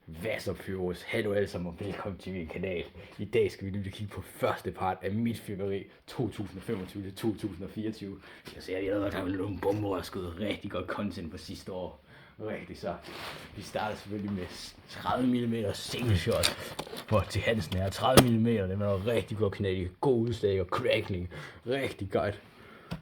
Hvad så, Pyros? Hallo alle sammen, og velkommen til min kanal. I dag skal vi lige kigge på første part af mit fyrværkeri 2025 til 2024. Jeg kan se, at jeg allerede har lavet nogle bomber og skudt rigtig godt content på sidste år. Rigtig så. Vi starter selvfølgelig med 30 mm single shot for til Hansen her. 30 mm, det var rigtig godt knald, god udslag og crackling. Rigtig godt.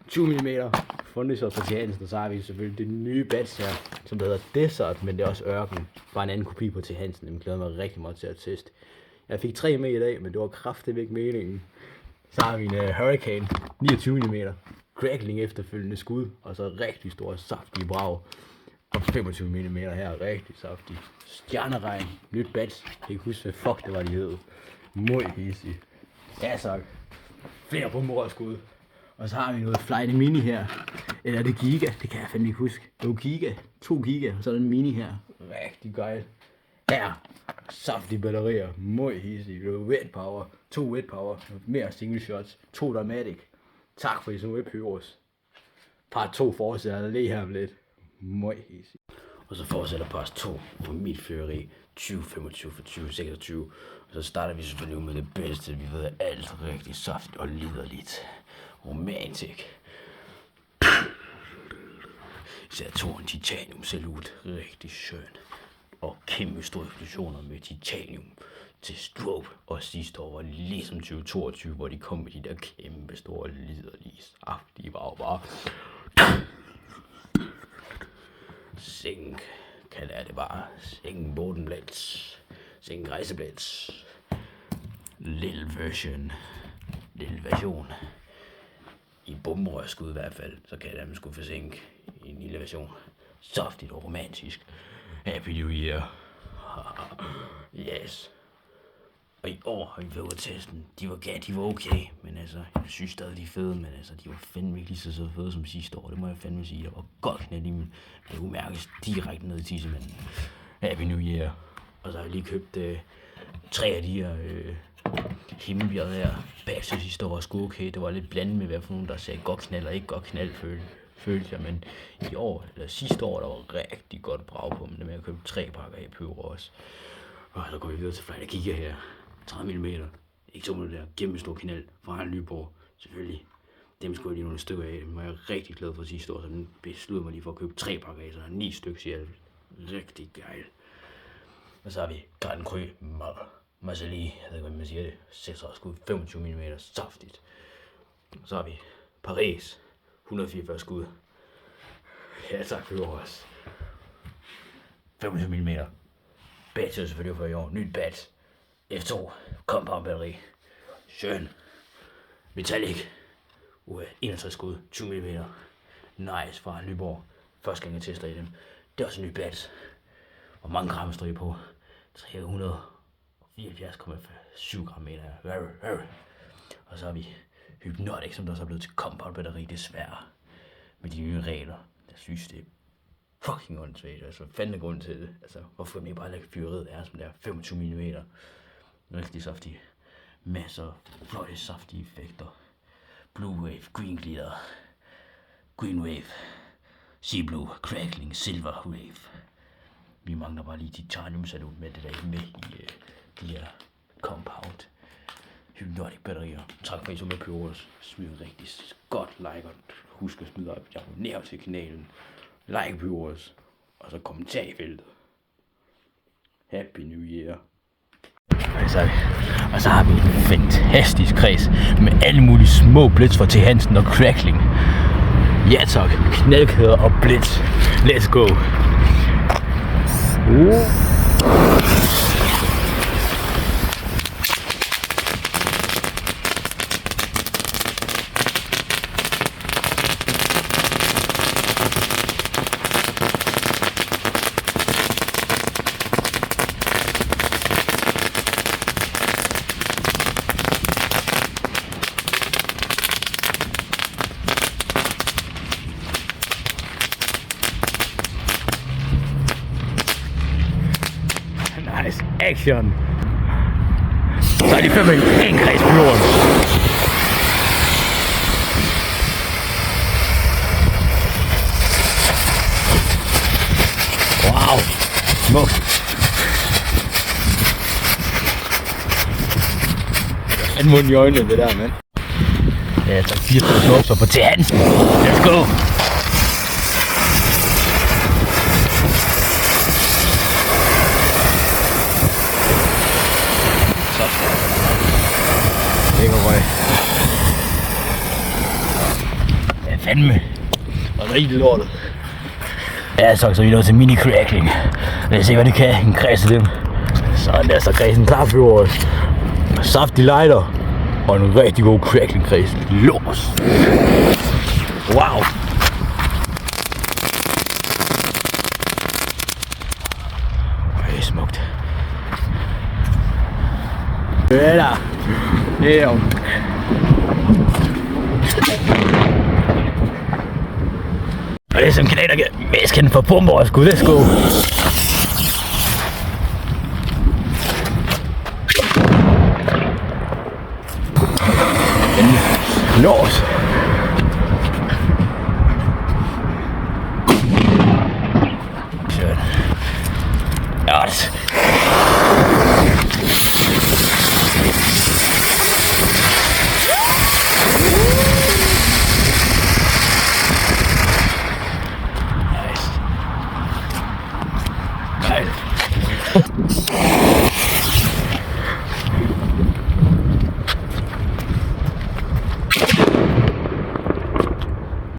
20 mm fundishot for til Hansen, og så har vi selvfølgelig det nye batch her, som hedder Desert, men det er også ørken. Bare en anden kopi på til Hansen, den glæder mig rigtig meget til at teste. Jeg fik 3 med i dag, men det var kraftigt ikke meningen. Så har vi en Hurricane, 29 mm, crackling efterfølgende skud, og så rigtig store saftige brag. Og 25 mm her, rigtig saftig. Stjerneregn, nyt batch, jeg kan ikke huske hvad fuck det var de hed. Muy easy. Ja så, flere bomberørskud. Og så har vi noget Flight Mini her. Eller er det Giga? Det kan jeg fandme ikke huske. Det var Giga. 2 Giga. Og så er der en Mini her. Rigtig gejl. Her. Saftige batterier. Muy easy. Det var wet power. 2 wet power. Mere single shots. 2 dramatic. Tak for I så med Pyros. Part 2 fortsætter lige her om lidt. Muy easy. Og så fortsætter part 2 på mit fyrværkeri 2025 for 2026. Og så starter vi selvfølgelig med det bedste. Vi ved alt rigtig saftigt og liderligt. Romantic. Saturn Titanium Salute. Rigtig skøn. Og kæmpe store eksplosioner med titanium til strobe. Og sidste år var det ligesom 2022, hvor de kom med de der kæmpe store liderlige saftige bare. Sink. Kalder jeg det bare. Sink Bodenblitz. Sink Rejseblitz. Lille version. I bomberørskud i hvert fald, så kan jeg dem sgu forsinke i en lille version. Saftigt og romantisk. Happy New Year. Yes. Og i år har vi været ude at teste den. De var okay, men altså, jeg synes stadig de er fede, men altså, de var fandme ikke lige så fede som sidste år. Det må jeg fandme sige. Der var godt knæt i dem. Det kunne mærkes direkte ned i tissemanden. Happy New Year. Og så har jeg lige købt 3 af de her himmelbjerget her. Bagtil sidste år var sgu okay. Det var lidt blandet med, hvad for nogen, der sagde godt knald og ikke godt knald, følte jeg. Men i år, eller sidste år, der var rigtig godt brag på dem. Det med at købe 3 pakker af Pyro også. Og så går vi videre til Flight Giga her. 30 mm. Ikke 2 minutter der. Kæmpe stor knald fra en Nyborg. Selvfølgelig. Dem skulle jeg lige nogle stykker af. Dem var jeg rigtig glad for sidste år. Så den besluttede mig lige for at købe 3 pakker af. Så der er 9 stykker i alt. Rigtig gejl. Og så har vi Grand Cru Marseille, jeg ved ikke, hvordan man siger det, 36 skud, 25 mm, saftigt. Så har vi Paris, 144 skud. Ja tak for også. 25 mm. Batch er selvfølgelig for i år, nyt batch. F2, compound batteri. Skøn. Metallic, 61 skud, 20 mm. Nice fra Nyborg. Første gang jeg tester i dem. Det er også en ny batch. Og mange gram står I på. 374,7 gram meter her. Og så har vi Hypnotic, som der også er blevet til compound batteri, desværre. Med de nye regler. Jeg synes, det er fucking åndssvagt. Altså, fandme grund til det. Altså, hvorfor man ikke bare lægge fyreriet er, som der 25 mm. Rigtig saftige. Masser af flotte, saftige effekter. Blue Wave, Green Glitter, Green Wave, Sea Blue, Crackling, Silver Wave. Vi mangler bare lige titanium salute med det der ikke med i de her compound Hypnotic batterier. Tak for at I så med Pyros. Smid rigtig godt like og husk at smide op. Abonner til kanalen. Like Pyros. Og så kommentar i feltet. Happy New Year. Og så har vi en fantastisk kreds med alle mulige små blitz for til Hansen og crackling. Ja tak, knaldkæder og blitz. Let's go. Nice action. Så er de 5 en kreds på jorden. Wow. Smukt. en mund i øjnene, det der, mand. Ja, så 4.000 opstopper til Hansen. Let's go! Lækker røg. Ja, fandme. Og rigtig lortet. Ja, så er vi nået til mini-crackling. Lad os se, hvad det kan. En kreds af dem. Sådan der, så kredsen klar for os. Saftig lighter. Og en rigtig god crackling-kreds. Lås. Wow. Det er smukt. Det er der. Det er og det er som kanadier mest kendt for pumper og skud. Let's go. Lås. Yes. Nice.